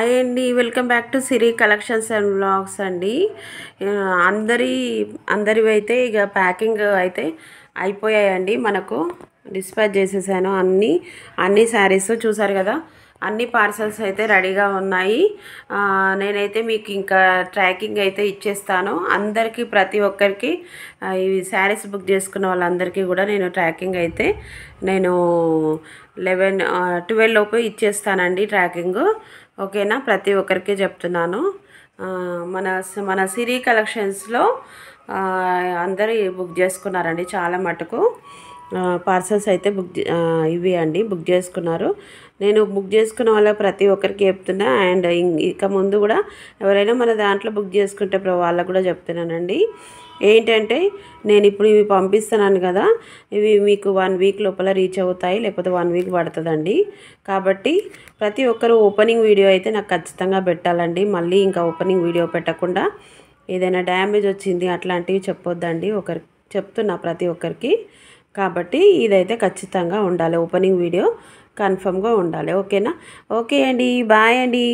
Hi అండి, welcome back to Siri collections and vlogs అండి. అందరివి అయితే ఇక ప్యాకింగ్ అయితే అయిపోయాయండి. మనకు డిస్పాచ్ చేసేసాను. అన్ని శారీస్ చూసారు కదా, అన్ని పార్సల్స్ అయితే రెడీగా ఉన్నాయి. నేనైతే మీకు ఇంకా ట్రాకింగ్ అయితే ఇచ్చేస్తాను అందరికీ, ప్రతి ఒక్కరికి. ఈ శారీస్ బుక్ చేసుకున్న వాళ్ళందరికీ కూడా నేను ట్రాకింగ్ అయితే 12 లోపు ఇచ్చేస్తానండి ట్రాకింగ్. ఓకేనా, ప్రతి ఒక్కరికి చెప్తున్నాను. మన సిరి కలెక్షన్స్లో అందరూ బుక్ చేసుకున్నారండి, చాలా మటుకు పార్సల్స్ అయితే ఇవి అండి బుక్ చేసుకున్నారు. నేను బుక్ చేసుకున్న వాళ్ళ ప్రతి ఒక్కరికి చెప్తున్నా. అండ్ ఇక ముందు కూడా ఎవరైనా మన దాంట్లో బుక్ చేసుకుంటే వాళ్ళకు కూడా చెప్తున్నానండి. ఏంటంటే నేను ఇప్పుడు ఇవి పంపిస్తున్నాను కదా, ఇవి మీకు 1 వీక్ లోపల రీచ్ అవుతాయి, లేకపోతే 1 వీక్ పడుతుందండి. కాబట్టి ప్రతి ఒక్కరు ఓపెనింగ్ వీడియో అయితే నాకు ఖచ్చితంగా పెట్టాలండి. మళ్ళీ ఇంకా ఓపెనింగ్ వీడియో పెట్టకుండా ఏదైనా డ్యామేజ్ వచ్చింది అట్లాంటివి చెప్పొద్దండి, చెప్తున్నా ప్రతి ఒక్కరికి. కాబట్టి ఇదైతే ఖచ్చితంగా ఉండాలి, ఓపెనింగ్ వీడియో కన్ఫర్మ్గా ఉండాలి. ఓకేనా? ఓకే అండి, బాయ్ అండి.